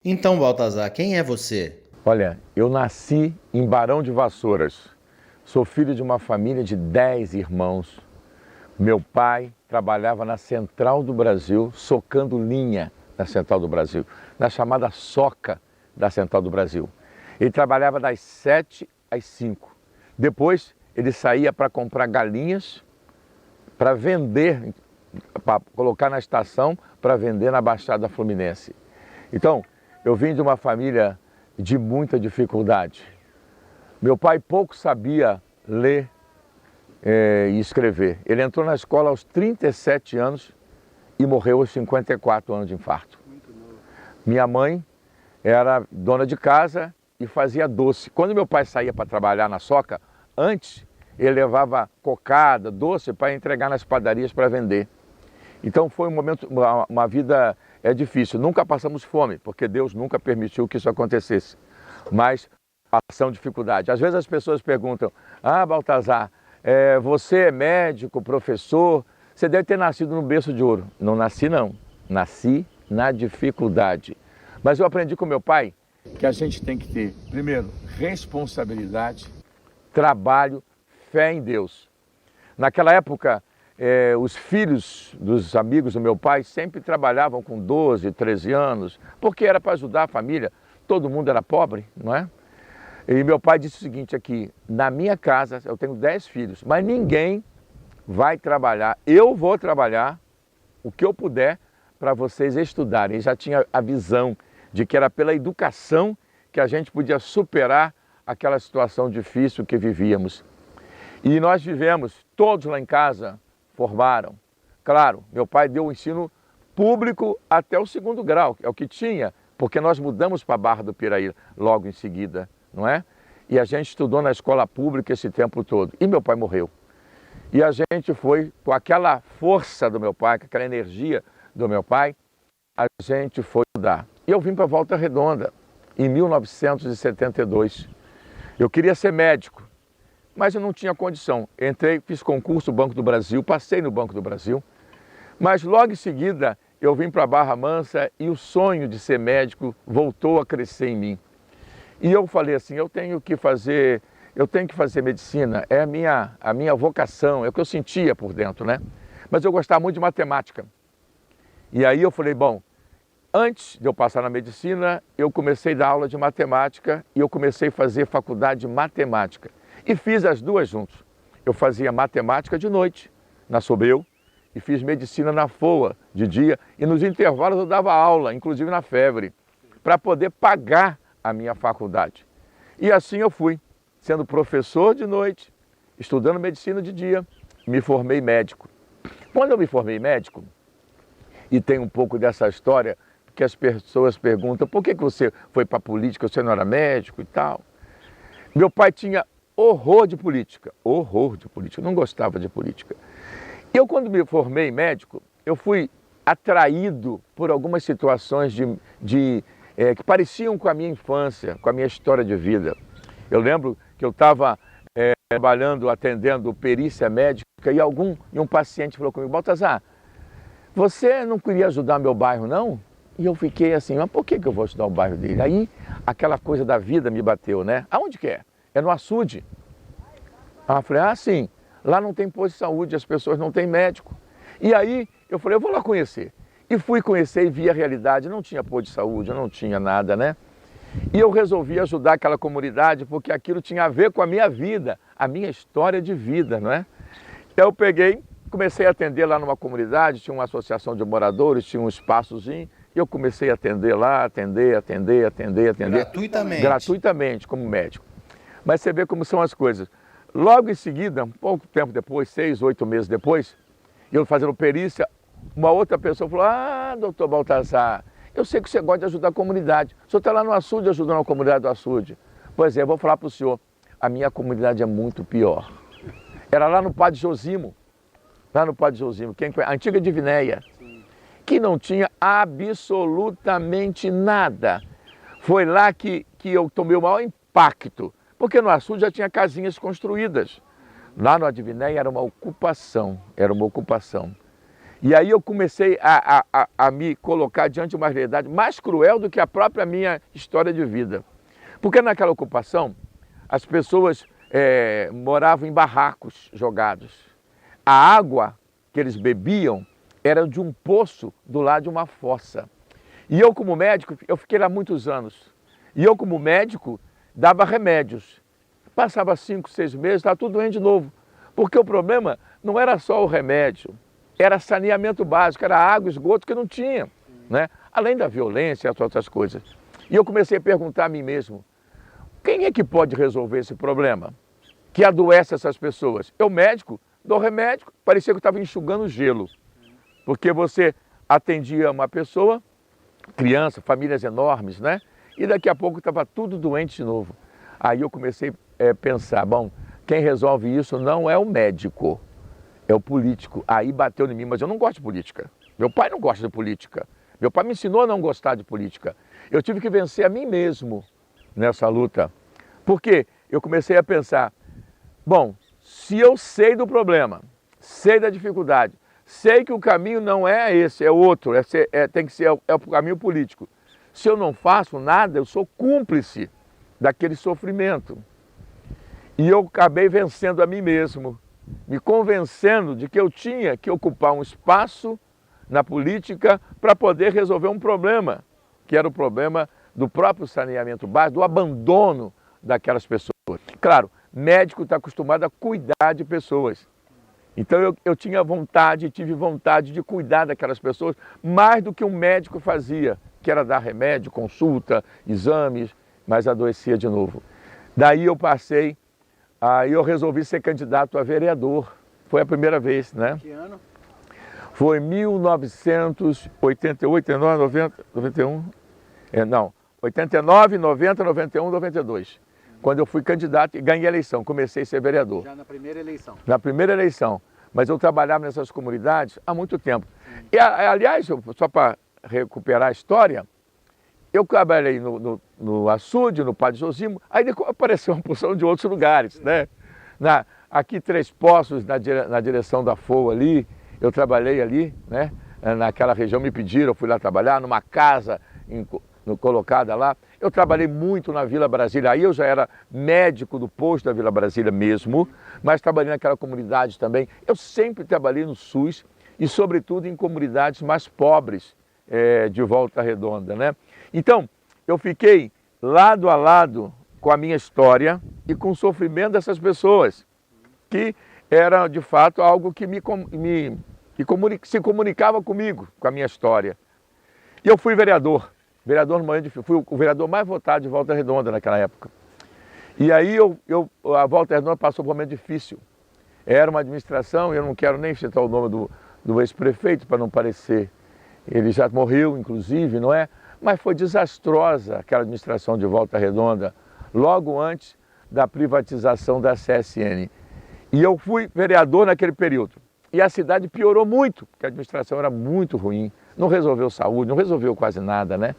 Então, Baltazar, quem é você? Olha, eu nasci em Barão de Vassouras. Sou filho de uma família de 10 irmãos. Meu pai trabalhava na Central do Brasil, socando linha na Central do Brasil, na chamada soca da Central do Brasil. Ele trabalhava das 7 às 5. Depois, ele saía para comprar galinhas para vender, para colocar na estação para vender na Baixada Fluminense. Então, eu vim de uma família de muita dificuldade. Meu pai pouco sabia ler e escrever. Ele entrou na escola aos 37 anos e morreu aos 54 anos de infarto. Minha mãe era dona de casa e fazia doce. Quando meu pai saía para trabalhar na soca, antes ele levava cocada, doce para entregar nas padarias para vender. Então foi um momento, uma vida difícil. Nunca passamos fome, porque Deus nunca permitiu que isso acontecesse. Mas passamos dificuldade. Às vezes as pessoas perguntam: ah, Baltazar, você é médico, professor, você deve ter nascido no berço de ouro. Não nasci não, nasci na dificuldade. Mas eu aprendi com meu pai que a gente tem que ter, primeiro, responsabilidade, trabalho, fé em Deus. Naquela época, os filhos dos amigos do meu pai sempre trabalhavam com 12, 13 anos, porque era para ajudar a família. Todo mundo era pobre, não é? E meu pai disse o seguinte aqui: na minha casa eu tenho 10 filhos, mas ninguém vai trabalhar. Eu vou trabalhar o que eu puder para vocês estudarem. Ele já tinha a visão de que era pela educação que a gente podia superar aquela situação difícil que vivíamos. E nós vivemos, todos lá em casa formaram. Claro, meu pai deu o ensino público até o 2º grau, é o que tinha, porque nós mudamos para a Barra do Piraí logo em seguida, não é? E a gente estudou na escola pública esse tempo todo. E meu pai morreu. E a gente foi, com aquela força do meu pai, com aquela energia do meu pai, a gente foi estudar. E eu vim para Volta Redonda em 1972. Eu queria ser médico, mas eu não tinha condição. Entrei, fiz concurso no Banco do Brasil, passei no Banco do Brasil, mas logo em seguida eu vim para Barra Mansa e o sonho de ser médico voltou a crescer em mim. E eu falei assim: eu tenho que fazer medicina, é a minha vocação, é o que eu sentia por dentro, né? Mas eu gostava muito de matemática. E aí eu falei: bom, antes de eu passar na medicina, eu comecei a dar aula de matemática e eu comecei a fazer faculdade de matemática. E fiz as duas juntos. Eu fazia matemática de noite, na Sobreu, e fiz medicina na FOA de dia. E nos intervalos eu dava aula, inclusive na Febre, para poder pagar a minha faculdade. E assim eu fui, sendo professor de noite, estudando medicina de dia, me formei médico. Quando eu me formei médico, e tem um pouco dessa história, que as pessoas perguntam: por que você foi para a política, você não era médico e tal? Meu pai tinha horror de política, não gostava de política. Eu, quando me formei médico, eu fui atraído por algumas situações que pareciam com a minha infância, com a minha história de vida. Eu lembro que eu estava trabalhando, atendendo perícia médica, e um paciente falou comigo: Baltazar, você não queria ajudar meu bairro, não? E eu fiquei assim: mas por que eu vou ajudar o bairro dele? Aí aquela coisa da vida me bateu, né? Aonde que é? É no açude. Aí eu falei: ah, sim, lá não tem posto de saúde, as pessoas não têm médico. E aí eu falei: eu vou lá conhecer. E fui conhecer e vi a realidade, não tinha posto de saúde, não tinha nada, né? E eu resolvi ajudar aquela comunidade porque aquilo tinha a ver com a minha vida, a minha história de vida, não é? Então eu peguei, comecei a atender lá numa comunidade, tinha uma associação de moradores, tinha um espaçozinho, e eu comecei a atender lá, atender. Gratuitamente? Gratuitamente, como médico. Mas você vê como são as coisas. Logo em seguida, um pouco tempo depois, 6, 8 meses depois, eu fazendo perícia, uma outra pessoa falou: ah, doutor Baltazar, eu sei que você gosta de ajudar a comunidade. O senhor está lá no açude ajudando a comunidade do açude. Pois é, eu vou falar para o senhor, a minha comunidade é muito pior. Era lá no Padre Josimo, a antiga Divinéia, que não tinha absolutamente nada. Foi lá que eu tomei o maior impacto, porque no açude já tinha casinhas construídas. Lá no Divinéia era uma ocupação. E aí eu comecei a me colocar diante de uma realidade mais cruel do que a própria minha história de vida. Porque naquela ocupação, as pessoas moravam em barracos jogados. A água que eles bebiam era de um poço do lado de uma fossa. E eu, como médico, eu fiquei lá muitos anos. E eu, como médico, dava remédios. Passava 5, 6 meses, estava tudo doente de novo. Porque o problema não era só o remédio, era saneamento básico, era água, esgoto que não tinha, né? Além da violência e as outras coisas. E eu comecei a perguntar a mim mesmo, quem é que pode resolver esse problema? Que adoece essas pessoas? Eu, médico, dou remédio, parecia que eu estava enxugando gelo. Porque você atendia uma pessoa, criança, famílias enormes, né? E daqui a pouco estava tudo doente de novo. Aí eu comecei a pensar, bom, quem resolve isso não é o médico, é o político. Aí bateu em mim, mas eu não gosto de política. Meu pai não gosta de política. Meu pai me ensinou a não gostar de política. Eu tive que vencer a mim mesmo nessa luta. Porque eu comecei a pensar, bom, se eu sei do problema, sei da dificuldade, sei que o caminho não é esse, é outro, tem que ser o caminho político. Se eu não faço nada, eu sou cúmplice daquele sofrimento. E eu acabei vencendo a mim mesmo, me convencendo de que eu tinha que ocupar um espaço na política para poder resolver um problema, que era o problema do próprio saneamento básico, do abandono daquelas pessoas. Claro, médico está acostumado a cuidar de pessoas. Então eu tinha vontade, tive vontade de cuidar daquelas pessoas mais do que um médico fazia, que era dar remédio, consulta, exames, mas adoecia de novo. Daí eu passei, aí eu resolvi ser candidato a vereador. Foi a primeira vez, né? Que ano? Foi 1988, 89, 90, 91, não, 89, 90, 91, 92. Quando eu fui candidato e ganhei a eleição, comecei a ser vereador. Já na primeira eleição? Na primeira eleição, mas eu trabalhava nessas comunidades há muito tempo. E, aliás, só para recuperar a história, eu trabalhei no açude, no Padre Josimo, aí apareceu uma porção de outros lugares, né? Aqui Três Poços, na direção da FOA ali, eu trabalhei ali, né? Naquela região me pediram, eu fui lá trabalhar, numa casa colocada lá. Eu trabalhei muito na Vila Brasília, aí eu já era médico do posto da Vila Brasília mesmo, mas trabalhei naquela comunidade também. Eu sempre trabalhei no SUS e, sobretudo, em comunidades mais pobres de Volta Redonda, né? Então, eu fiquei lado a lado com a minha história e com o sofrimento dessas pessoas, que era, de fato, algo que se comunicava comigo, com a minha história. E eu fui vereador. Fui o vereador mais votado de Volta Redonda naquela época. E aí a Volta Redonda passou por um momento difícil. Era uma administração, eu não quero nem citar o nome do ex-prefeito para não parecer. Ele já morreu, inclusive, não é? Mas foi desastrosa aquela administração de Volta Redonda, logo antes da privatização da CSN. E eu fui vereador naquele período. E a cidade piorou muito, porque a administração era muito ruim, não resolveu saúde, não resolveu quase nada, né?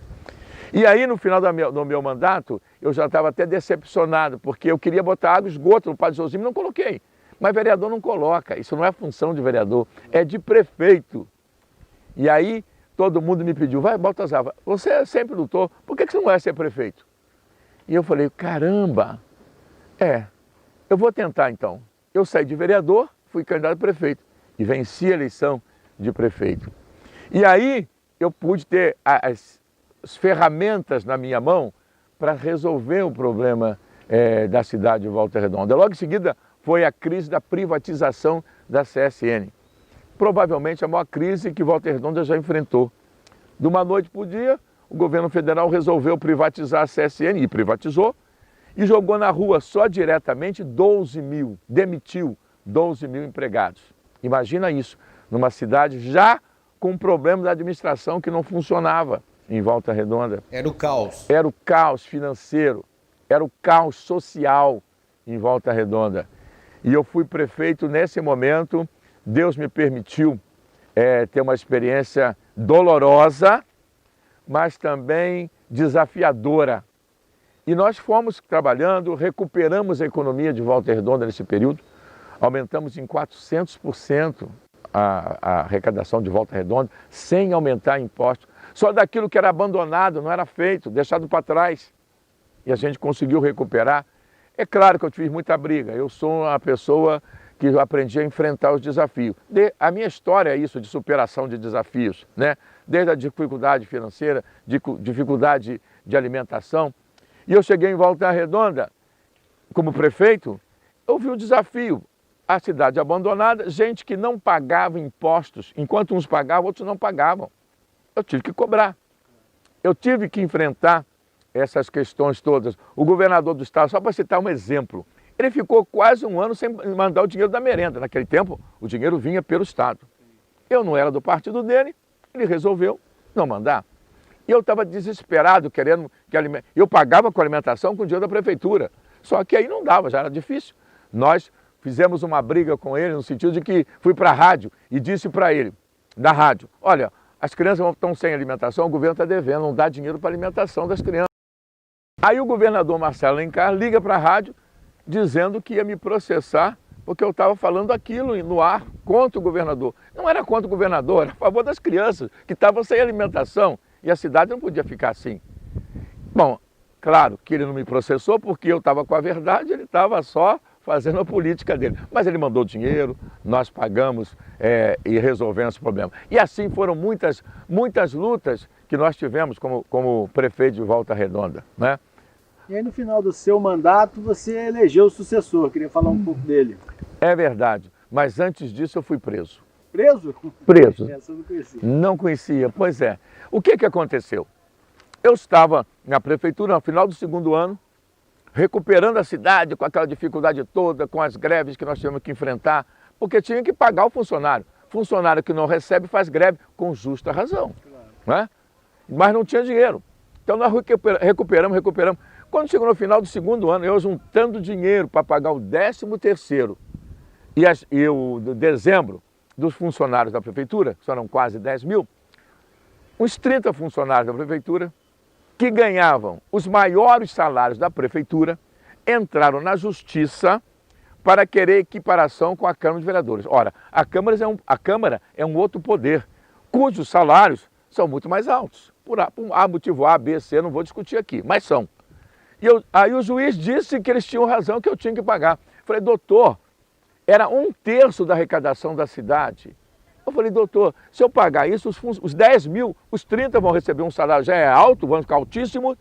E aí, no final do meu mandato, eu já estava até decepcionado, porque eu queria botar água e esgoto no Padre Josimo, não coloquei. Mas vereador não coloca, isso não é função de vereador, é de prefeito. E aí, todo mundo me pediu, vai, Baltazar, você sempre lutou, por que você não vai ser prefeito? E eu falei, caramba, eu vou tentar então. Eu saí de vereador, fui candidato a prefeito e venci a eleição de prefeito. E aí, eu pude ter as ferramentas na minha mão para resolver o problema da cidade de Volta Redonda. Logo em seguida foi a crise da privatização da CSN. Provavelmente a maior crise que Volta Redonda já enfrentou. De uma noite para o dia, o governo federal resolveu privatizar a CSN e privatizou e jogou na rua só diretamente 12 mil, demitiu 12 mil empregados. Imagina isso, numa cidade já com um problema da administração que não funcionava em Volta Redonda. Era o caos. Era o caos financeiro, era o caos social em Volta Redonda. E eu fui prefeito nesse momento, Deus me permitiu ter uma experiência dolorosa, mas também desafiadora. E nós fomos trabalhando, recuperamos a economia de Volta Redonda nesse período, aumentamos em 400% a arrecadação de Volta Redonda, sem aumentar impostos. Só daquilo que era abandonado, não era feito, deixado para trás. E a gente conseguiu recuperar. É claro que eu tive muita briga. Eu sou uma pessoa que aprendi a enfrentar os desafios. A minha história é isso, de superação de desafios, né? Desde a dificuldade financeira, dificuldade de alimentação. E eu cheguei em Volta Redonda, como prefeito, eu vi o desafio. A cidade abandonada, gente que não pagava impostos, enquanto uns pagavam, outros não pagavam. Eu tive que cobrar. Eu tive que enfrentar essas questões todas. O governador do estado, só para citar um exemplo, ele ficou quase um ano sem mandar o dinheiro da merenda. Naquele tempo, o dinheiro vinha pelo estado. Eu não era do partido dele, ele resolveu não mandar. E eu estava desesperado, querendo que eu pagava com alimentação com o dinheiro da prefeitura. Só que aí não dava, já era difícil. Nós fizemos uma briga com ele no sentido de que fui para a rádio e disse para ele, da rádio, olha, as crianças estão sem alimentação, o governo está devendo, não dá dinheiro para a alimentação das crianças. Aí o governador Marcelo Alencar liga para a rádio dizendo que ia me processar porque eu estava falando aquilo no ar contra o governador. Não era contra o governador, era a favor das crianças que estavam sem alimentação e a cidade não podia ficar assim. Bom, claro que ele não me processou porque eu estava com a verdade, ele estava só fazendo a política dele. Mas ele mandou dinheiro, nós pagamos e resolvemos esse problema. E assim foram muitas lutas que nós tivemos como prefeito de Volta Redonda, né? E aí no final do seu mandato você elegeu o sucessor, queria falar um pouco dele. É verdade, mas antes disso eu fui preso. Preso? Preso. Essa eu não conhecia. Não conhecia, pois é. O que aconteceu? Eu estava na prefeitura no final do segundo ano, recuperando a cidade com aquela dificuldade toda, com as greves que nós tivemos que enfrentar, porque tinha que pagar o funcionário. Funcionário que não recebe faz greve com justa razão, né? Mas não tinha dinheiro. Então nós recuperamos. Quando chegou no final do segundo ano, eu juntando dinheiro para pagar o 13º e o dezembro dos funcionários da prefeitura, que eram quase 10 mil, uns 30 funcionários da prefeitura, que ganhavam os maiores salários da prefeitura, entraram na justiça para querer equiparação com a Câmara de Vereadores. Ora, a Câmara é um outro poder, cujos salários são muito mais altos. Por motivo A, B, C, não vou discutir aqui, mas são. Aí o juiz disse que eles tinham razão, que eu tinha que pagar. Falei, doutor, era 1/3 da arrecadação da cidade. Eu falei, doutor, se eu pagar isso, os 10 mil, os 30 vão receber um salário, já é alto, vão ficar altíssimo,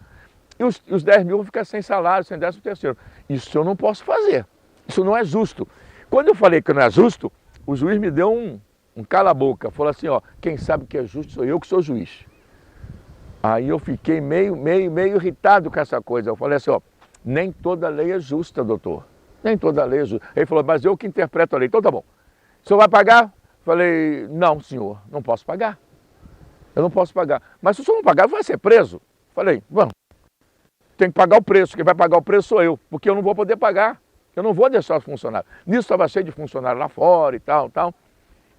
e os 10 mil vão ficar sem salário, sem 13º. Isso eu não posso fazer, isso não é justo. Quando eu falei que não é justo, o juiz me deu um cala-boca, falou assim, ó, quem sabe que é justo sou eu que sou juiz. Aí eu fiquei meio irritado com essa coisa. Eu falei assim, ó, nem toda lei é justa, doutor. Nem toda lei é justa. Ele falou, mas eu que interpreto a lei. Então tá bom. O senhor vai pagar? Falei, não, senhor, não posso pagar. Eu não posso pagar. Mas se o senhor não pagar, vai ser preso. Falei, vamos. Tem que pagar o preço. Quem vai pagar o preço sou eu, porque eu não vou poder pagar. Eu não vou deixar os funcionários. Nisso estava cheio de funcionários lá fora e tal.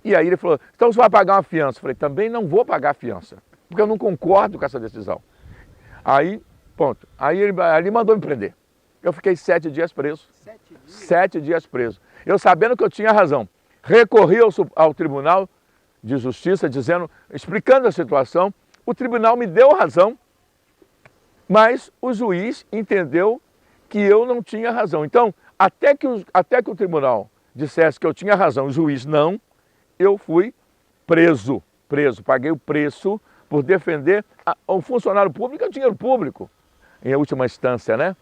E aí ele falou, então você vai pagar uma fiança. Falei, também não vou pagar a fiança, porque eu não concordo com essa decisão. Aí, ponto. Aí ele mandou me prender. Eu fiquei 7 dias preso. 7 dias? 7 dias preso. Eu sabendo que eu tinha razão. Recorri ao Tribunal de Justiça, explicando a situação. O tribunal me deu razão, mas o juiz entendeu que eu não tinha razão. Então, até que o tribunal dissesse que eu tinha razão, o juiz não, eu fui preso. Paguei o preço por defender o funcionário público, é o dinheiro público, em última instância, né?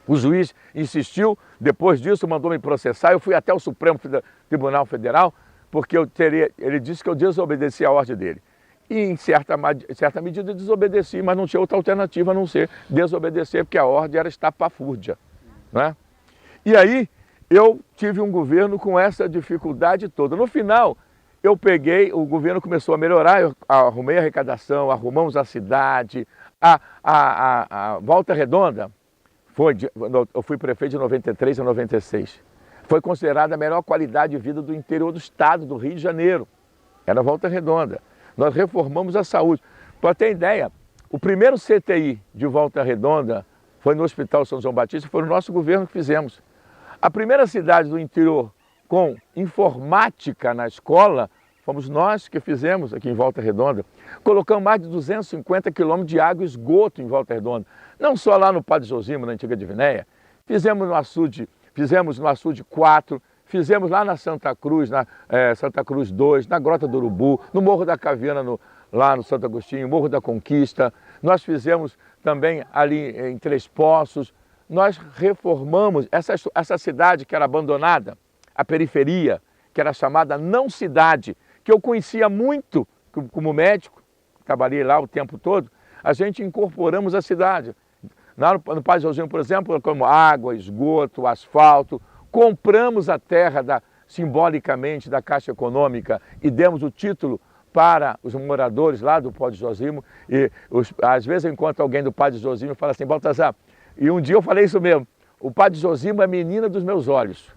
O juiz insistiu, depois disso mandou me processar, eu fui até o Supremo Tribunal Federal, porque ele disse que eu desobedeci a ordem dele. E em certa medida eu desobedeci, mas não tinha outra alternativa a não ser desobedecer, porque a ordem era estapafúrdia, né? E aí eu tive um governo com essa dificuldade toda. No final, o governo começou a melhorar, eu arrumei a arrecadação, arrumamos a cidade, a Volta Redonda, eu fui prefeito de 93 a 96, foi considerada a melhor qualidade de vida do interior do estado do Rio de Janeiro, era a Volta Redonda. Nós reformamos a saúde. Para ter ideia, o primeiro CTI de Volta Redonda foi no Hospital São João Batista, foi no nosso governo que fizemos. A primeira cidade do interior com informática na escola fomos nós que fizemos aqui em Volta Redonda. Colocamos mais de 250 quilômetros de água e esgoto em Volta Redonda. Não só lá no Padre Zosimo, na antiga Divinéia. Fizemos no açude 4, fizemos lá na Santa Cruz, Santa Cruz 2, na Grota do Urubu, no Morro da Caviana, lá no Santo Agostinho, Morro da Conquista. Nós fizemos também ali em Três Poços. Nós reformamos essa cidade que era abandonada, a periferia, que era chamada não cidade, que eu conhecia muito como médico, trabalhei lá o tempo todo. A gente incorporamos a cidade. No Padre Zosimo, por exemplo, como água, esgoto, asfalto. Compramos a terra simbolicamente da Caixa Econômica e demos o título para os moradores lá do Padre Zosimo. E às vezes eu encontro alguém do Padre Zosimo e fala assim: Baltazar, e um dia eu falei isso mesmo, o Padre Zosimo é a menina dos meus olhos.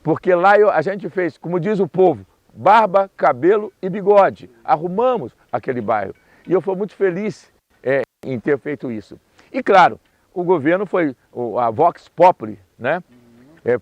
Porque lá a gente fez, como diz o povo, barba, cabelo e bigode. Arrumamos aquele bairro. E eu fui muito feliz em ter feito isso. E claro, o governo a Vox Populi, né,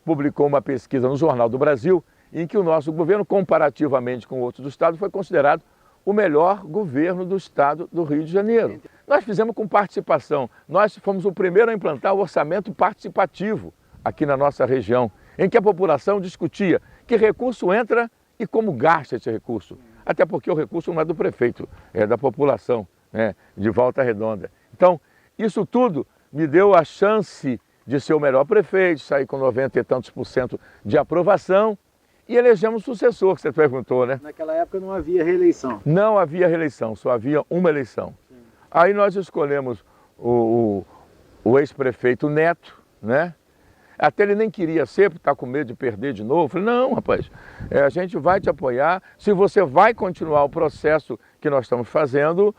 publicou uma pesquisa no Jornal do Brasil, em que o nosso governo, comparativamente com outros do estado, foi considerado o melhor governo do estado do Rio de Janeiro. Nós fizemos com participação. Nós fomos o primeiro a implantar o orçamento participativo aqui na nossa região, em que a população discutia que recurso entra e como gasta esse recurso. Até porque o recurso não é do prefeito, é da população, né, de Volta Redonda. Então, isso tudo me deu a chance de ser o melhor prefeito, sair com 90 e tantos % de aprovação e elegemos o sucessor, que você perguntou, né? Naquela época não havia reeleição. Não havia reeleição, só havia uma eleição. Sim. Aí nós escolhemos o ex-prefeito Neto, né? Até ele nem queria ser, porque está com medo de perder de novo. Eu falei: não, rapaz, a gente vai te apoiar. Se você vai continuar o processo que nós estamos fazendo,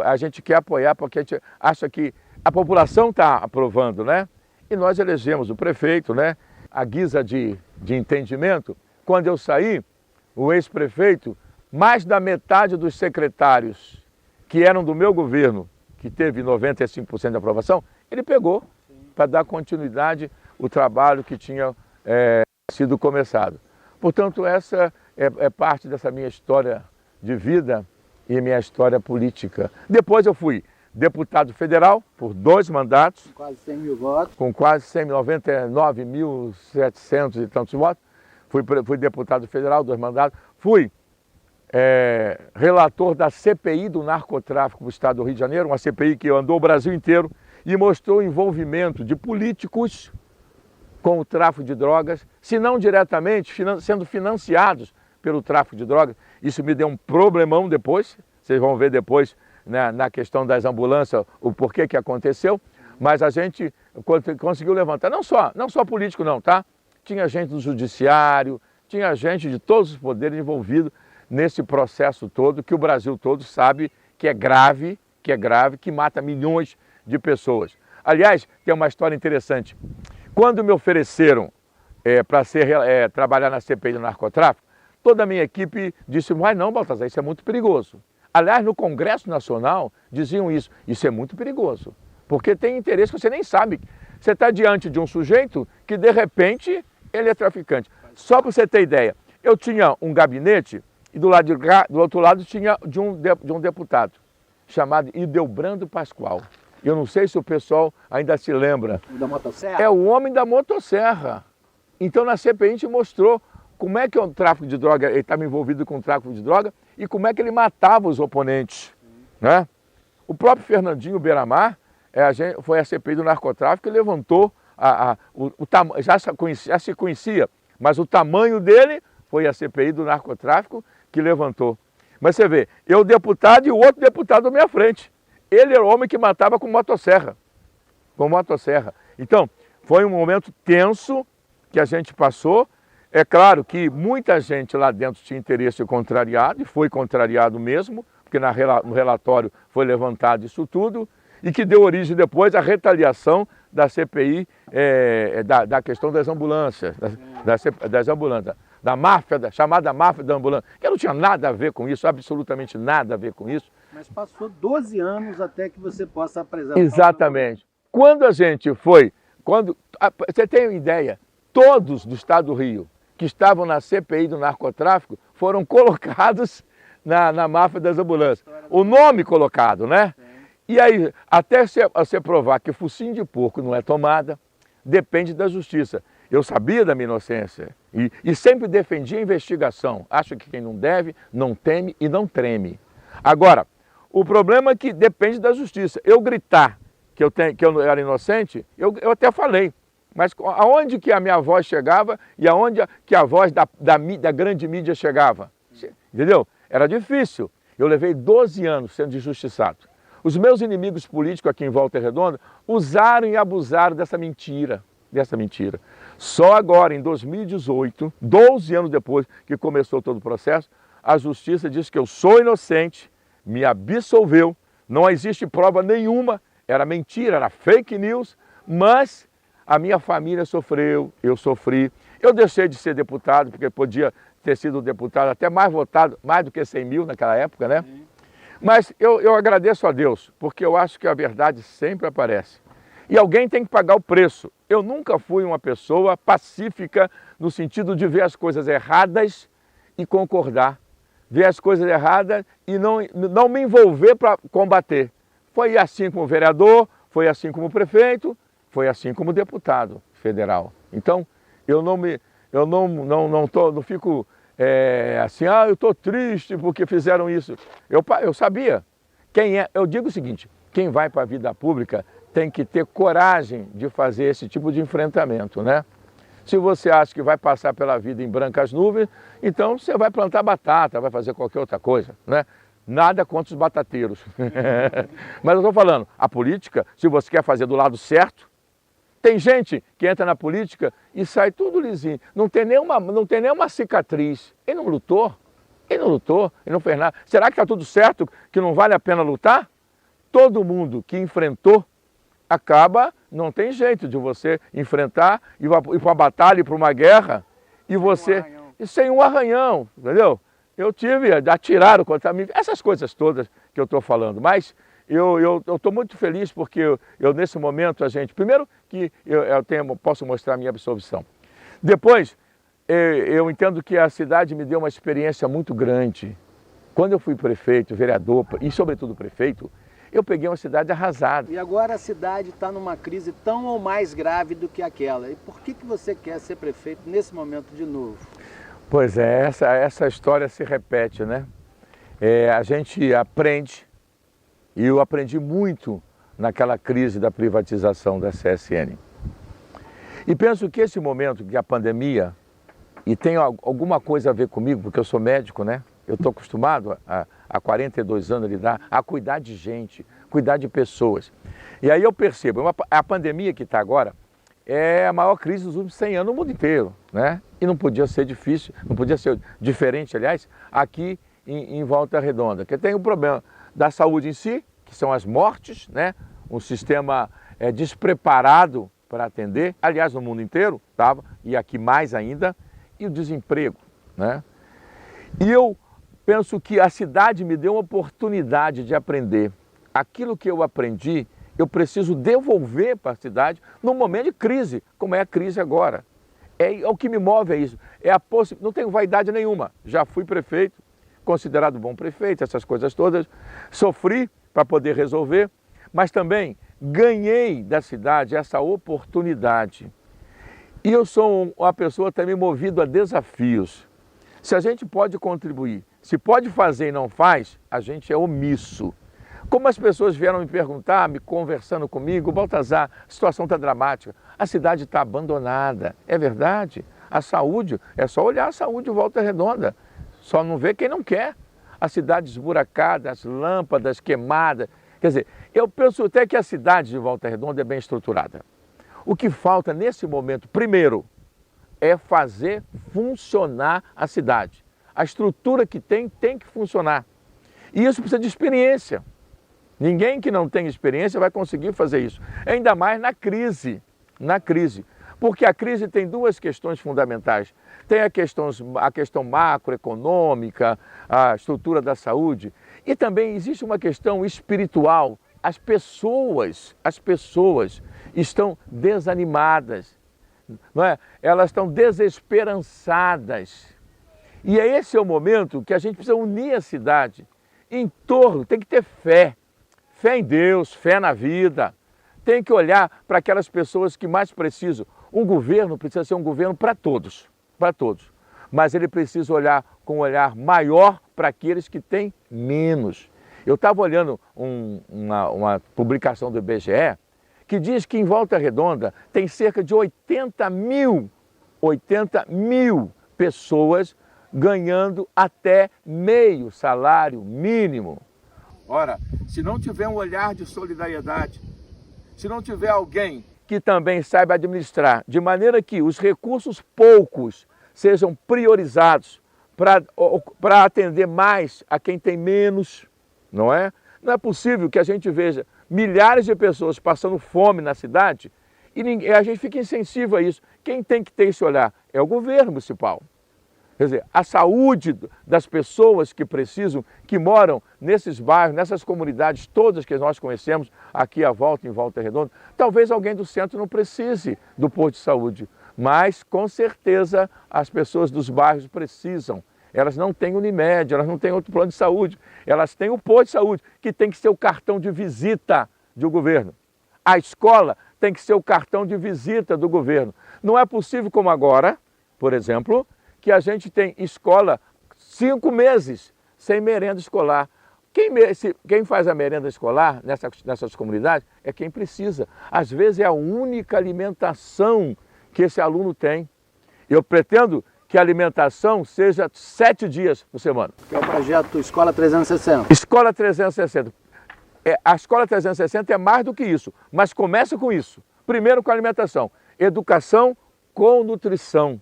a gente quer apoiar, porque a gente acha que a população está aprovando, né? E nós elegemos o prefeito, né? A guisa de entendimento. Quando eu saí, o ex-prefeito, mais da metade dos secretários que eram do meu governo, que teve 95% de aprovação, ele pegou para dar continuidade ao trabalho que tinha sido começado. Portanto, essa é parte dessa minha história de vida e minha história política. Depois eu fui deputado federal por 2 mandatos. Com quase 100 mil votos. Com quase 99.700 e tantos votos. Fui deputado federal, 2 mandatos. Fui relator da CPI do narcotráfico do estado do Rio de Janeiro, uma CPI que andou o Brasil inteiro e mostrou o envolvimento de políticos com o tráfico de drogas, se não diretamente, sendo financiados pelo tráfico de drogas. Isso me deu um problemão depois, vocês vão ver depois, né, na questão das ambulâncias, o porquê que aconteceu, mas a gente conseguiu levantar, não só político não, tá? Tinha gente do judiciário, tinha gente de todos os poderes envolvidos nesse processo todo, que o Brasil todo sabe que é grave, que mata milhões de pessoas. Aliás, tem uma história interessante. Quando me ofereceram para trabalhar na CPI do narcotráfico, toda a minha equipe disse: vai não, Baltazar, isso é muito perigoso. Aliás, no Congresso Nacional diziam isso é muito perigoso, porque tem interesse que você nem sabe. Você está diante de um sujeito que, de repente, ele é traficante. Só para você ter ideia, eu tinha um gabinete e do outro lado tinha de um deputado, chamado Ildebrando Pascoal. Eu não sei se o pessoal ainda se lembra. O da motosserra? É o homem da motosserra. Então, na CPI, a gente mostrou como é que o tráfico de droga, ele estava envolvido com o tráfico de droga e como é que ele matava os oponentes. Né? O próprio Fernandinho Beiramar foi a CPI do narcotráfico e levantou, já se conhecia, mas o tamanho dele foi a CPI do narcotráfico que levantou. Mas você vê, eu deputado e o outro deputado à minha frente. Ele era o homem que matava com motosserra. Com motosserra. Então, foi um momento tenso que a gente passou. É claro que muita gente lá dentro tinha interesse contrariado, e foi contrariado mesmo, porque no relatório foi levantado isso tudo, e que deu origem depois à retaliação da CPI, da questão das ambulâncias, das ambulâncias, da máfia, chamada máfia da ambulância, que não tinha nada a ver com isso, absolutamente nada a ver com isso. Mas passou 12 anos até que você possa apresentar. Exatamente. Quando a gente foi, você tem uma ideia, todos do estado do Rio que estavam na CPI do narcotráfico foram colocados na máfia das ambulâncias. O nome colocado, né? E aí, até você provar que focinho de porco não é tomada, depende da justiça. Eu sabia da minha inocência e sempre defendi a investigação. Acho que quem não deve, não teme e não treme. Agora, o problema é que depende da justiça. Eu gritar que eu era inocente, eu até falei. Mas aonde que a minha voz chegava e aonde que a voz da grande mídia chegava? Entendeu? Era difícil. Eu levei 12 anos sendo injustiçado. Os meus inimigos políticos aqui em Volta Redonda usaram e abusaram dessa mentira. Só agora, em 2018, 12 anos depois que começou todo o processo, a justiça disse que eu sou inocente, me absolveu, não existe prova nenhuma, era mentira, era fake news, mas a minha família sofreu, eu sofri. Eu deixei de ser deputado, porque podia ter sido deputado até mais votado, mais do que 100 mil naquela época, né? Mas eu agradeço a Deus, porque eu acho que a verdade sempre aparece. E alguém tem que pagar o preço. Eu nunca fui uma pessoa pacífica no sentido de ver as coisas erradas e concordar. Ver as coisas erradas e não me envolver para combater. Foi assim como vereador, foi assim como prefeito, foi assim como deputado federal. Então, eu não fico assim, eu estou triste porque fizeram isso. Eu sabia. Eu digo o seguinte, quem vai para a vida pública tem que ter coragem de fazer esse tipo de enfrentamento, né? Se você acha que vai passar pela vida em brancas nuvens, então você vai plantar batata, vai fazer qualquer outra coisa, né? Nada contra os batateiros. Mas eu estou falando, a política, se você quer fazer do lado certo, tem gente que entra na política e sai tudo lisinho, não tem nenhuma cicatriz. Ele não lutou, ele não fez nada. Será que está tudo certo, que não vale a pena lutar? Todo mundo que enfrentou, não tem jeito de você enfrentar, ir para uma batalha, ir para uma guerra, e você, sem um arranhão, entendeu? Eu atiraram contra mim, essas coisas todas que eu estou falando, mas eu estou muito feliz porque eu nesse momento, primeiro que posso mostrar a minha absolvição. Depois, eu entendo que a cidade me deu uma experiência muito grande. Quando eu fui prefeito, vereador e sobretudo prefeito, eu peguei uma cidade arrasada. E agora a cidade está numa crise tão ou mais grave do que aquela. E por que você quer ser prefeito nesse momento de novo? Pois é, essa história se repete, né? A gente aprende, e eu aprendi muito naquela crise da privatização da CSN. E penso que esse momento, que a pandemia, e tem alguma coisa a ver comigo, porque eu sou médico, né? Eu estou acostumado há 42 anos a cuidar de gente, cuidar de pessoas. E aí eu percebo, a pandemia que está agora é a maior crise dos últimos 100 anos no mundo inteiro, né? E não podia ser difícil, não podia ser diferente, aliás, aqui em Volta Redonda, que tem o problema da saúde em si, que são as mortes, né? Um sistema despreparado para atender, aliás, no mundo inteiro estava, e aqui mais ainda, e o desemprego, né? E eu penso que a cidade me deu uma oportunidade de aprender. Aquilo que eu aprendi, eu preciso devolver para a cidade num momento de crise, como é a crise agora. O que me move é isso. Não tenho vaidade nenhuma. Já fui prefeito, considerado bom prefeito, essas coisas todas. Sofri para poder resolver, mas também ganhei da cidade essa oportunidade. E eu sou uma pessoa também movida a desafios. Se a gente pode contribuir, se pode fazer e não faz, a gente é omisso. Como as pessoas vieram me perguntar, me conversando comigo, Baltazar, a situação está dramática, a cidade está abandonada. É verdade, a saúde, é só olhar a saúde de Volta Redonda, só não vê quem não quer. A cidade esburacada, as lâmpadas queimadas. Quer dizer, eu penso até que a cidade de Volta Redonda é bem estruturada. O que falta nesse momento, primeiro, é fazer funcionar a cidade. A estrutura que tem que funcionar. E isso precisa de experiência. Ninguém que não tem experiência vai conseguir fazer isso. Ainda mais na crise. Porque a crise tem duas questões fundamentais. Tem a questão macroeconômica, a estrutura da saúde. E também existe uma questão espiritual. As pessoas estão desanimadas. não é? Elas estão desesperançadas. E esse é o momento que a gente precisa unir a cidade em torno, tem que ter fé. Fé em Deus, fé na vida. Tem que olhar para aquelas pessoas que mais precisam. Um governo precisa ser um governo para todos, mas ele precisa olhar com um olhar maior para aqueles que têm menos. Eu estava olhando uma publicação do IBGE que diz que em Volta Redonda tem cerca de 80 mil pessoas ganhando até meio salário mínimo. Ora, se não tiver um olhar de solidariedade, se não tiver alguém que também saiba administrar, de maneira que os recursos poucos sejam priorizados para atender mais a quem tem menos, não é? Não é possível que a gente veja milhares de pessoas passando fome na cidade e a gente fica insensível a isso. Quem tem que ter esse olhar é o governo municipal. Quer dizer, a saúde das pessoas que precisam, que moram nesses bairros, nessas comunidades todas que nós conhecemos aqui à volta, em Volta Redonda, talvez alguém do centro não precise do posto de saúde, mas com certeza as pessoas dos bairros precisam. Elas não têm Unimed, elas não têm outro plano de saúde, elas têm o posto de saúde, que tem que ser o cartão de visita do governo. A escola tem que ser o cartão de visita do governo. Não é possível como agora, por exemplo, que a gente tem escola 5 meses sem merenda escolar. Quem faz a merenda escolar nessas comunidades é quem precisa. Às vezes é a única alimentação que esse aluno tem. Eu pretendo que a alimentação seja 7 dias por semana. Que é o projeto Escola 360. Escola 360. A Escola 360 é mais do que isso, mas começa com isso. Primeiro com a alimentação. Educação com nutrição.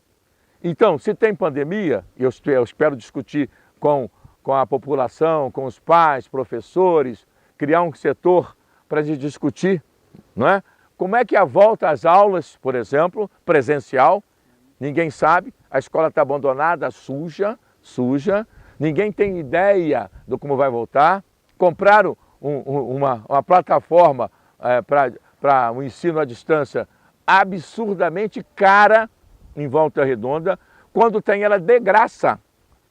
Então, se tem pandemia, eu espero discutir com a população, com os pais, professores, criar um setor para a gente discutir, não é? Como é que a volta às aulas, por exemplo, presencial, ninguém sabe, a escola está abandonada, suja, ninguém tem ideia do como vai voltar. Compraram uma plataforma para o ensino à distância absurdamente cara em Volta Redonda, quando tem ela de graça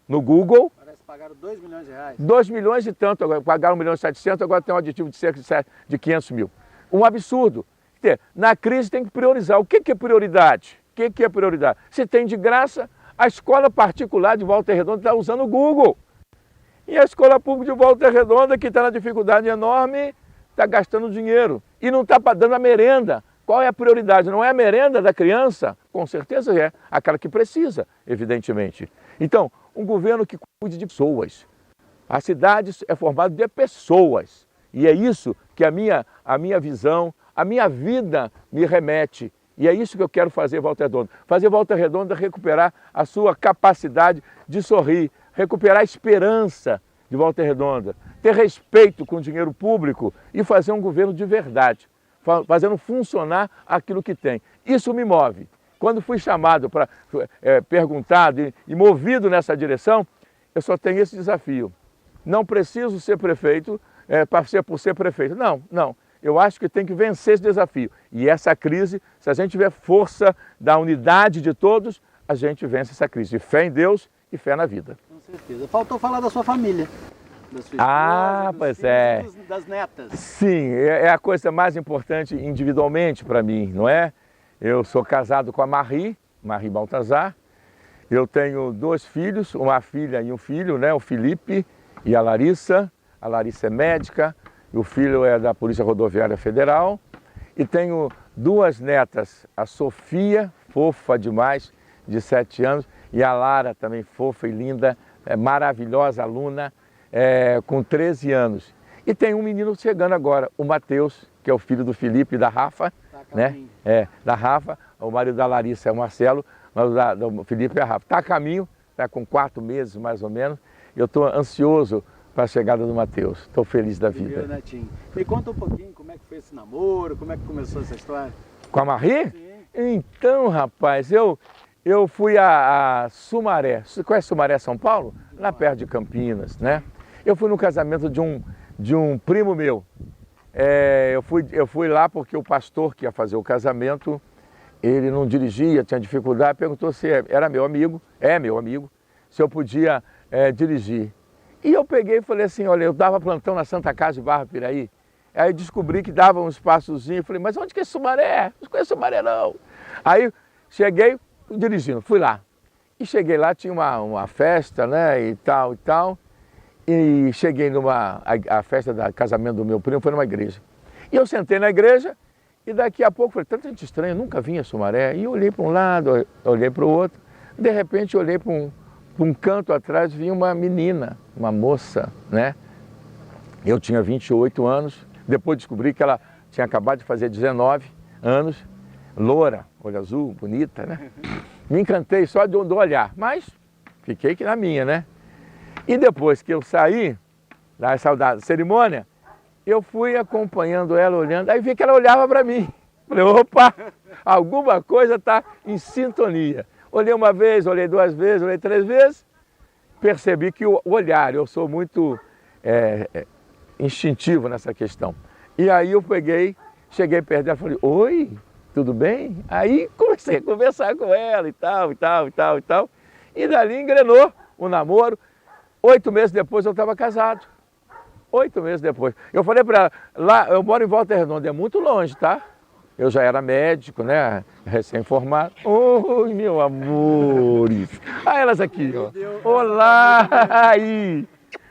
no Google. Parece que pagaram 2 milhões de reais. 2 milhões e tanto, agora pagaram 1.700.000, agora tem um aditivo de cerca de 500 mil. Um absurdo. Na crise tem que priorizar. O que é prioridade? O que é prioridade? Se tem de graça, a escola particular de Volta Redonda está usando o Google. E a escola pública de Volta Redonda, que está na dificuldade enorme, está gastando dinheiro e não está dando a merenda. Qual é a prioridade? Não é a merenda da criança? Com certeza é aquela que precisa, evidentemente. Então, um governo que cuide de pessoas. A cidade é formada de pessoas. E é isso que a minha visão, a minha vida me remete. E é isso que eu quero fazer Volta Redonda. Fazer Volta Redonda recuperar a sua capacidade de sorrir, recuperar a esperança de Volta Redonda, ter respeito com o dinheiro público e fazer um governo de verdade, fazendo funcionar aquilo que tem. Isso me move. Quando fui chamado para perguntado e movido nessa direção, eu só tenho esse desafio. Não preciso ser prefeito por ser prefeito. Não. Eu acho que tem que vencer esse desafio. E essa crise, se a gente tiver força da unidade de todos, a gente vence essa crise. De fé em Deus e fé na vida. Com certeza. Faltou falar da sua família. Da sua esposa, dos filhos, das netas. Sim, é a coisa mais importante individualmente para mim, não é? Eu sou casado com a Marie Baltazar. Eu tenho 2 filhos, uma filha e um filho, né? O Felipe e a Larissa. A Larissa é médica, e o filho é da Polícia Rodoviária Federal. E tenho 2 netas, a Sofia, fofa demais, de 7 anos, e a Lara, também fofa e linda, maravilhosa aluna, com 13 anos. E tem um menino chegando agora, o Matheus, que é o filho do Felipe e da Rafa, né? Da Rafa, o marido da Larissa é o Marcelo, mas do Felipe é a Rafa. Está a caminho, está com 4 meses mais ou menos. Eu estou ansioso para a chegada do Matheus. Estou feliz da vida. Netinho. Me conta um pouquinho como é que foi esse namoro, como é que começou essa história? Com a Marie? Sim. Então, rapaz, eu fui a Sumaré. Você conhece Sumaré, São Paulo? Lá perto de Campinas, né? Eu fui no casamento de um primo meu. Eu fui lá porque o pastor que ia fazer o casamento ele não dirigia, tinha dificuldade, perguntou se era meu amigo, é meu amigo, se eu podia dirigir. E eu peguei e falei assim, olha, eu dava plantão na Santa Casa de Barra Piraí, aí descobri que dava um espaçozinho, falei, mas onde que é Sumaré? Não conheço Sumaré não. Aí cheguei dirigindo, fui lá. E cheguei lá, tinha uma festa, né, e tal, e cheguei a festa do casamento do meu primo foi numa igreja. E eu sentei na igreja, e daqui a pouco falei, tanta gente estranha, nunca vinha a Sumaré. E eu olhei para um lado, olhei para o outro, de repente olhei para um canto atrás, vi uma menina, uma moça, né? Eu tinha 28 anos, depois descobri que ela tinha acabado de fazer 19 anos, loura, olho azul, bonita, né? Me encantei só do olhar, mas fiquei aqui na minha, né? E depois que eu saí da cerimônia, eu fui acompanhando ela, olhando, aí vi que ela olhava para mim. Falei, opa, alguma coisa está em sintonia. Olhei uma vez, olhei duas vezes, olhei três vezes, percebi que o olhar, eu sou muito instintivo nessa questão. E aí eu cheguei perto dela e falei, oi, tudo bem? Aí comecei a conversar com ela e tal. E dali engrenou o namoro. 8 meses depois eu estava casado. 8 meses depois. Eu falei para ela, lá eu moro em Volta Redonda, é muito longe, tá? Eu já era médico, né? Recém-formado. Oi, meu amor. Ah, elas aqui, ó. Olá!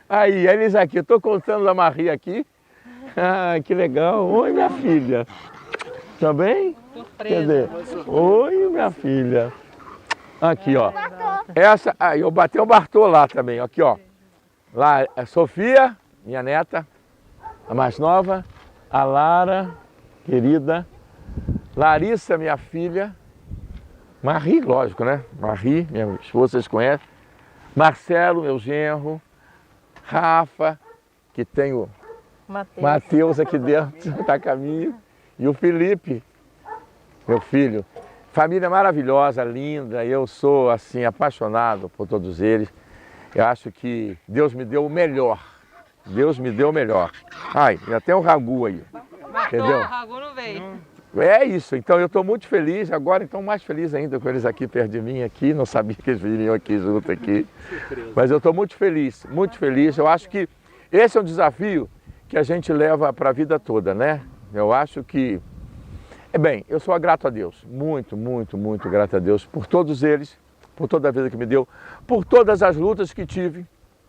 Aí, eles aqui. Eu estou contando a Maria aqui. Ah, que legal. Oi, minha filha. Tá bem? Surpresa. Oi, minha filha. Aqui, ó. Essa, aí eu bati o Bartô lá também, aqui, ó. Lá a Sofia, minha neta, a mais nova, a Lara, querida, Larissa, minha filha, Marie, lógico, né? Marie, minha esposa, vocês conhecem, Marcelo, meu genro, Rafa, que tem o Mateus aqui dentro, tá a caminho, e o Felipe, meu filho. Família maravilhosa, linda, eu sou assim apaixonado por todos eles. Eu acho que Deus me deu o melhor. Deus me deu o melhor. Ai, já tem um ragu aí. Entendeu? O ragu não veio. É isso, então eu estou muito feliz, agora estou mais feliz ainda com eles aqui perto de mim, aqui, não sabia que eles viriam aqui junto aqui. Mas eu estou muito feliz, muito feliz. Eu acho que esse é um desafio que a gente leva para a vida toda, né? Eu acho que bem, eu sou grato a Deus, muito, muito, muito grato a Deus por todos eles, por toda a vida que me deu, por todas as lutas que tive,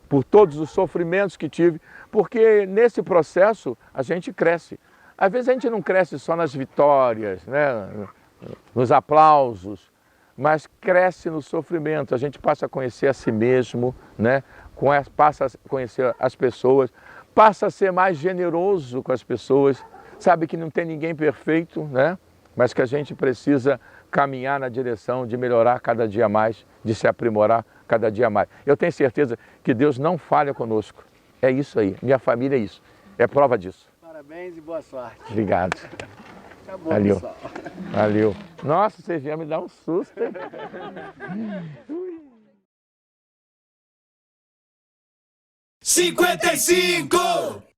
por todos os sofrimentos que tive, porque nesse processo a gente cresce. Às vezes a gente não cresce só nas vitórias, né, nos aplausos, mas cresce no sofrimento. A gente passa a conhecer a si mesmo, né, passa a conhecer as pessoas, passa a ser mais generoso com as pessoas. Sabe que não tem ninguém perfeito, né? Mas que a gente precisa caminhar na direção de melhorar cada dia mais, de se aprimorar cada dia mais. Eu tenho certeza que Deus não falha conosco. É isso aí, minha família é isso, é prova disso. Parabéns e boa sorte. Obrigado. Acabou, Valeu. pessoal. Valeu. Nossa, vocês vieram me dar um susto, hein? 55